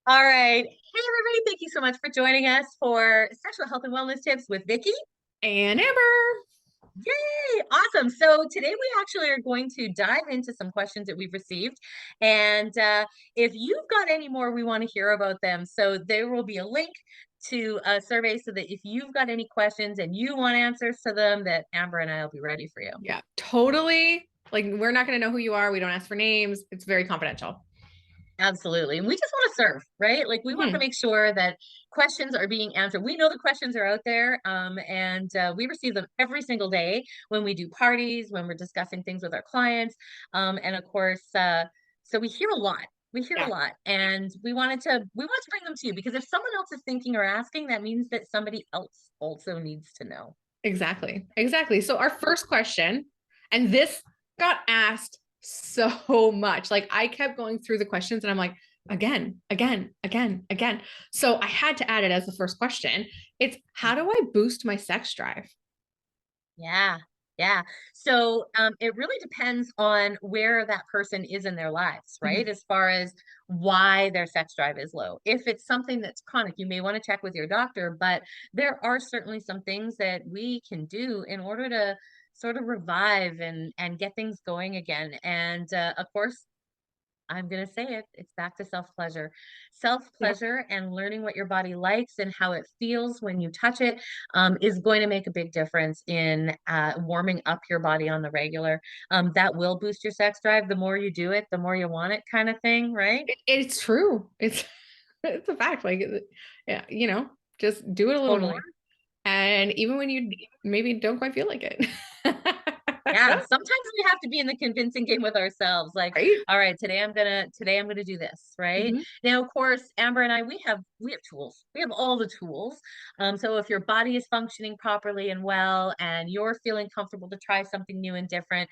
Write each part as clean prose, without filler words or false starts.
All right. Hey, everybody. Thank you so much for joining us for Sexual Health and Wellness Tips with Vicki. And Amber. Yay! Awesome. So today we actually are going to dive into some questions that we've received. And if you've got any more, we want to hear about them. So there will be a link to a survey so that if you've got any questions and you want answers to them, that Amber and I will be ready for you. Yeah, totally. Like, we're not going to know who you are. We don't ask for names. It's very confidential. Absolutely. And we just want to serve, right? Like we want to Mhm. make sure that questions are being answered. We know the questions are out there, and we receive them every single day when we do parties, when we're discussing things with our clients. And of course, so we hear a lot. We hear a Yeah, lot, and we wanted to bring them to you because if someone else is thinking or asking, that means that somebody else also needs to know. exactly. Exactly. So, our first question, and this got asked so much. Like, I kept going through the questions and I'm like, again, again, again, again. So, I had to add it as the first question. It's how do I boost my sex drive? Yeah, yeah. So it really depends on where that person is in their lives, right? Mhm. As far as why their sex drive is low. If it's something that's chronic, you may want to check with your doctor, but there are certainly some things that we can do in order to sort of revive and get things going again. And of course, I'm going to say it. It's back to self-pleasure. Yep. Self-pleasure and learning what your body likes and how it feels when you touch it is going to make a big difference in warming up your body on the regular. That will boost your sex drive. The more you do it, the more you want it, kind of thing, right? It's true. It's it's a fact. Like, yeah, just do it a little more. Totally. And even when you maybe don't quite feel like it. Yeah, sometimes we have to be in the convincing game with ourselves. Like, Right? all right, today I'm gonna do this, right? Hmm. Now, of course, Amber and I, we have tools. We have all the tools. So if your body is functioning properly and well, and you're feeling comfortable to try something new and different,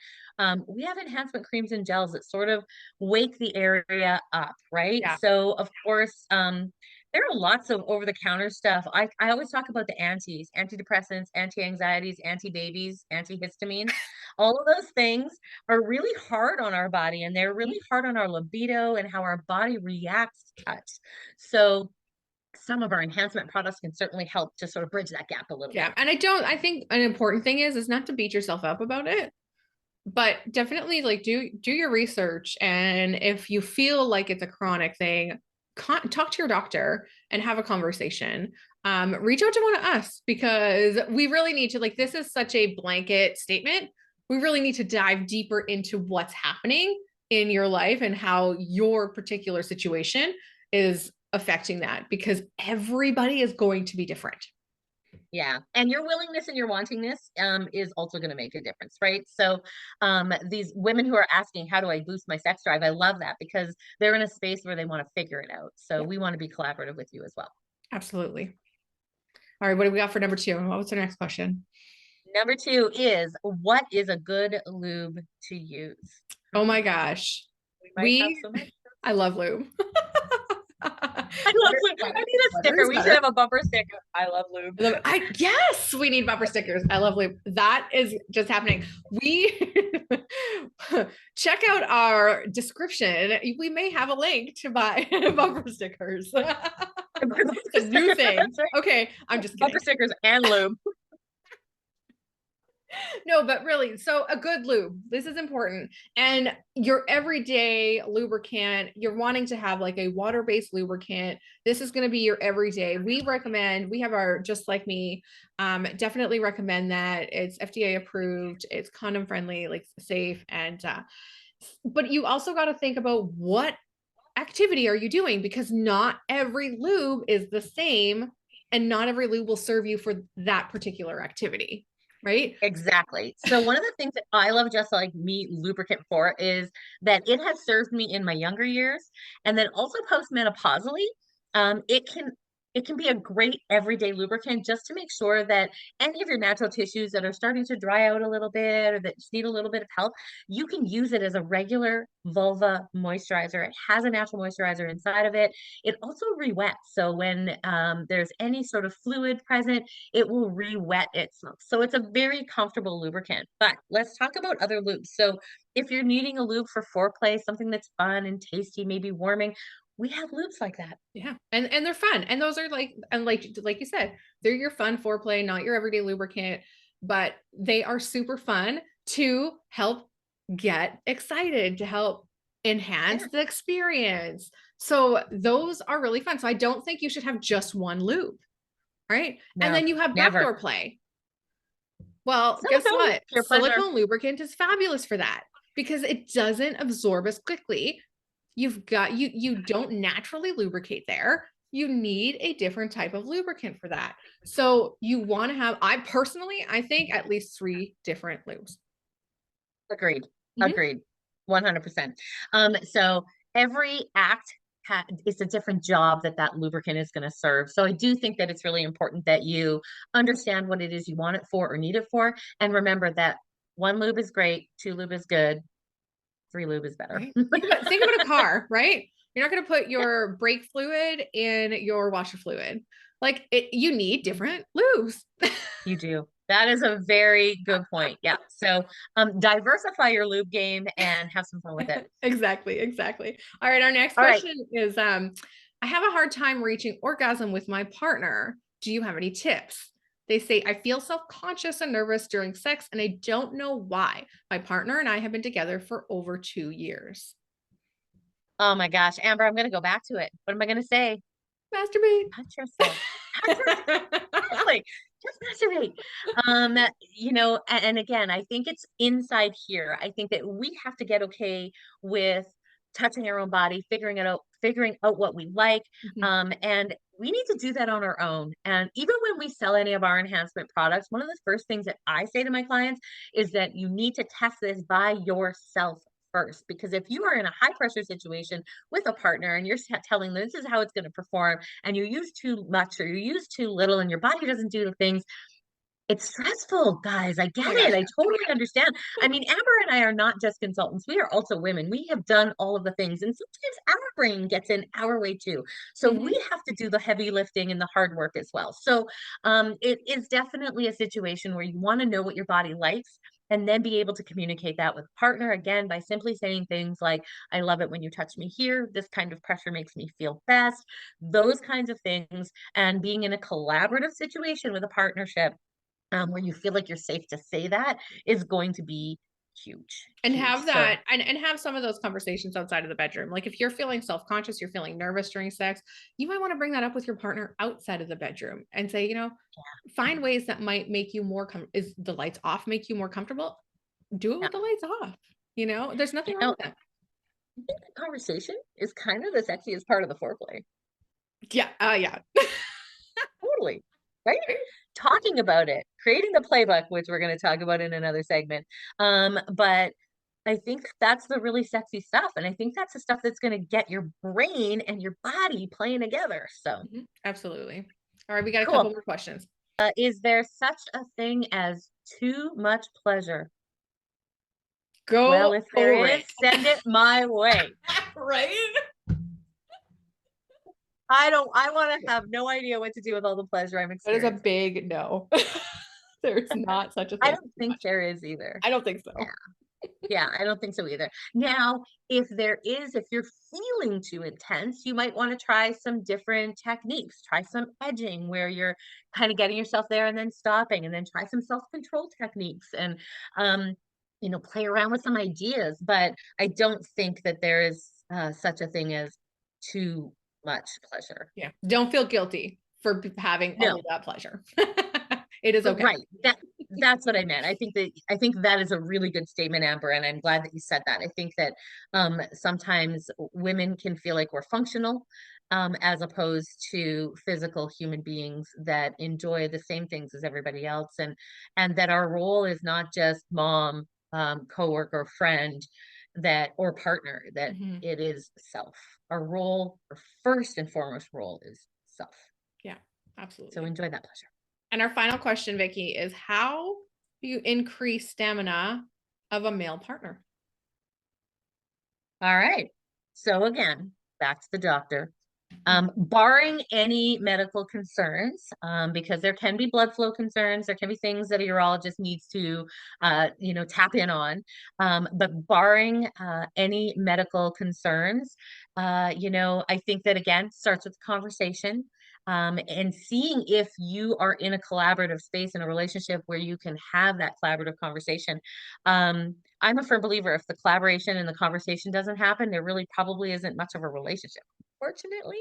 we have enhancement creams and gels that sort of wake the area up, right? Yeah. So of course, there are lots of over-the-counter stuff. I always talk about the antis, antidepressants, anti-anxieties, anti-babies, antihistamines. All of those things are really hard on our body and they're really hard on our libido and how our body reacts to touch. So some of our enhancement products can certainly help to sort of bridge that gap a little bit. Yeah. And I think an important thing is not to beat yourself up about it, but definitely like do your research. And if you feel like it's a chronic thing, talk to your doctor and have a conversation. Reach out to one of us because we really need to, like, this is such a blanket statement. We really need to dive deeper into what's happening in your life and how your particular situation is affecting that because everybody is going to be different. Yeah. And your willingness and your wantingness is also going to make a difference, right? So these women who are asking, how do I boost my sex drive? I love that because they're in a space where they want to figure it out. So Yep, we want to be collaborative with you as well. absolutely. All right, what do we got for number two? What was our next question? Number two is what is a good lube to use? Oh my Hmm, gosh. we might have We, some answers. I love lube. I love Butter, lube. I butter, need a butter sticker. is We should better. have a bumper sticker. I love lube. Yes, we need bumper stickers. I love lube. That is just happening. We check out our description. We may have a link to buy bumper stickers. Bumper It's a new sticker. thing. That's right. Okay, I'm just Bumper kidding. stickers and lube. No, but really, so a good lube. This is important. And your everyday lubricant, you're wanting to have like a water-based lubricant. This is going to be your everyday. We recommend, we have our Just Like Me. Definitely recommend that. It's FDA approved, it's condom friendly, like safe. And but you also got to think about what activity are you doing because not every lube is the same and not every lube will serve you for that particular activity, right? Exactly. So one of the things that I love Just Like Me lubricant for is that it has served me in my younger years and then also postmenopausally. It can be a great everyday lubricant just to make sure that any of your natural tissues that are starting to dry out a little bit or that just need a little bit of help, you can use it as a regular vulva moisturizer. It has a natural moisturizer inside of it. It also re-wets. So when there's any sort of fluid present, it will re-wet itself. So it's a very comfortable lubricant. But let's talk about other lubes. So if you're needing a lube for foreplay, something that's fun and tasty, maybe warming, we have lubes like that. Yeah. And they're fun. And those are like, and like you said, they're your fun foreplay, not your everyday lubricant, but they are super fun to help get excited, to help enhance Yeah, the experience. So those are really fun. So I don't think you should have just one lube, right? And no, then you have never. backdoor play. Well, guess Silicone, what? pure pleasure. Silicone lubricant is fabulous for that because it doesn't absorb as quickly. You don't naturally lubricate there. You need a different type of lubricant for that. So you want to have, I think at least 3 different lubes. Agreed. Mhm. Agreed. 100%. So every act is a different job that that lubricant is going to serve. So I do think that it's really important that you understand what it is you want it for or need it for. And remember that one lube is great, two lube is good, three lube is better. Right? Think about a car, right? You're not going to put your brake fluid in your washer fluid. Like you need different lubes. You do. That is a very good point. Yeah. So diversify your lube game and have some fun with it. Exactly, exactly. All right, our next All right. question is I have a hard time reaching orgasm with my partner. Do you have any tips? They say I feel self-conscious and nervous during sex and I don't know why. My partner and I have been together for over 2 years. Oh my gosh, Amber, I'm going to go back to it. What am I going to say? Masturbate. Touch yourself. Touch yourself. Exactly. Just masturbate. And again, I think it's inside here. I think that we have to get okay with touching our own body, figuring out what we like. Mhm. And we need to do that on our own. And even when we sell any of our enhancement products, one of the first things that I say to my clients is that you need to test this by yourself first. Because if you are in a high pressure situation with a partner and you're telling them this is how it's going to perform, and you use too much or you use too little and your body doesn't do the things, it's stressful, guys. I Oh get my it. gosh, I yeah. totally understand. I mean, Amber and I are not just consultants. We are also women. We have done all of the things. And sometimes our brain gets in our way too. So we Mhm. have to do the heavy lifting and the hard work as well. So it is definitely a situation where you want to know what your body likes and then be able to communicate that with a partner again by simply saying things like, I love it when you touch me here. This kind of pressure makes me feel best. Those kinds of things. And being in a collaborative situation with a partnership where you feel like you're safe to say that is going to be huge, And huge. have So, that and have some of those conversations outside of the bedroom. Like if you're feeling self-conscious, you're feeling nervous during sex, you might want to bring that up with your partner outside of the bedroom and say, find ways that might make you more is the lights off make you more comfortable? Do it yeah, with the lights off. There's you nothing wrong know, with that. I think the conversation is kind of the sexiest part of the foreplay. Yeah. Yeah. Totally. Right? Talking about it, creating the playbook, which we're going to talk about in another segment. But I think that's the really sexy stuff. And I think that's the stuff that's going to get your brain and your body playing together. So Mhm. Absolutely. All right, we got a couple cool. more questions. Is there such a thing as too much pleasure? Well, Go if there for is, it. send it my way. Right? I want to have no idea what to do with all the pleasure I'm That is a experiencing. big no. There's not such a I thing don't as too think much. there is either. I don't think Yeah. so. Yeah, I don't think so either. Now, if you're feeling too intense, you might want to try some different techniques. Try some edging where you're kind of getting yourself there and then stopping, and then try some self-control techniques and um, play around with some ideas. But I don't think that there is such a thing as too much pleasure. Yeah. Don't feel guilty for having all No, of that pleasure. It is but okay. right. That's what I meant. I think that is a really good statement, Amber, and I'm glad that you said that. I think that sometimes women can feel like we're functional as opposed to physical human beings that enjoy the same things as everybody else, and that our role is not just mom, coworker, friend, that or partner. That Mhm. it is self. Our first and foremost role is self. Yeah, So absolutely. enjoy that pleasure. And our final question, Vicki, is how do you increase stamina of a male partner? All right. So again, back to the doctor. Barring any medical concerns, because there can be blood flow concerns, there can be things that a urologist needs to, tap in on. But barring any medical concerns, I think that again starts with conversation. And seeing if you are in a collaborative space in a relationship where you can have that collaborative conversation. I'm a firm believer if the collaboration and the conversation doesn't happen, there really probably isn't much of a relationship, fortunately.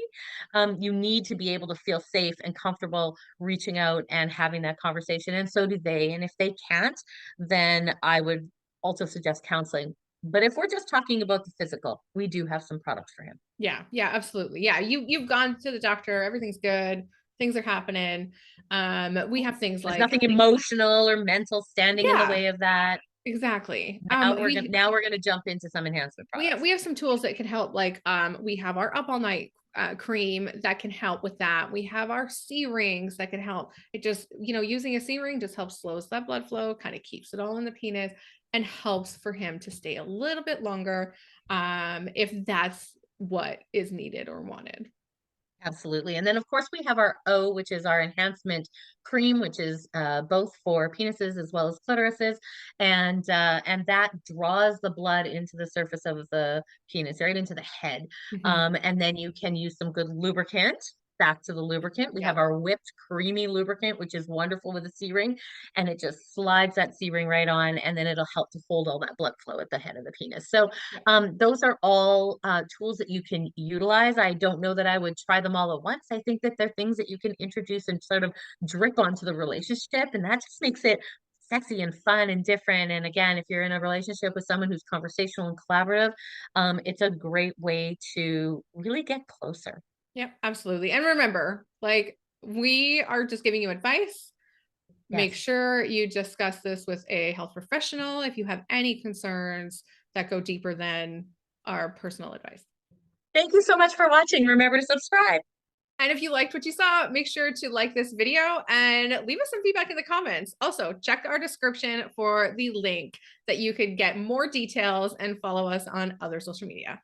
You need to be able to feel safe and comfortable reaching out and having that conversation. And so do they. And if they can't, then I would also suggest counseling. But if we're just talking about the physical, we do have some products for him. Yeah, yeah, absolutely. Yeah, you've gone to the doctor, everything's good, things are happening. We have things There's like nothing emotional or mental standing in the yeah, way of that. exactly. Now we're gonna jump into some enhancement products. We have some tools that can help, like we have our up all night cream that can help with that. We have our C rings that can help. It just, using a C ring just helps slows that blood flow, kind of keeps it all in the penis and helps for him to stay a little bit longer, if that's what is needed or wanted. Absolutely. And then, of course, we have our O, which is our enhancement cream, which is both for penises as well as clitorises, and that draws the blood into the surface of the penis, right into the head. Mhm. And then you can use some good lubricant. Back to the lubricant, we have Yep. our whipped creamy lubricant, which is wonderful with a C ring, and it just slides that C ring right on, and then it'll help to hold all that blood flow at the head of the penis. So Yep. those are all tools that you can utilize. I don't know that I would try them all at once. I think that they're things that you can introduce and sort of drip onto the relationship, and that just makes it sexy and fun and different. And again, if you're in a relationship with someone who's conversational and collaborative, it's a great way to really get closer. Yep, absolutely. And remember, like, we are just giving you advice. Make Yes. sure you discuss this with a health professional if you have any concerns that go deeper than our personal advice. Thank you so much for watching. Remember to subscribe. And if you liked what you saw, make sure to like this video and leave us some feedback in the comments. Also, check our description for the link that you could get more details and follow us on other social media.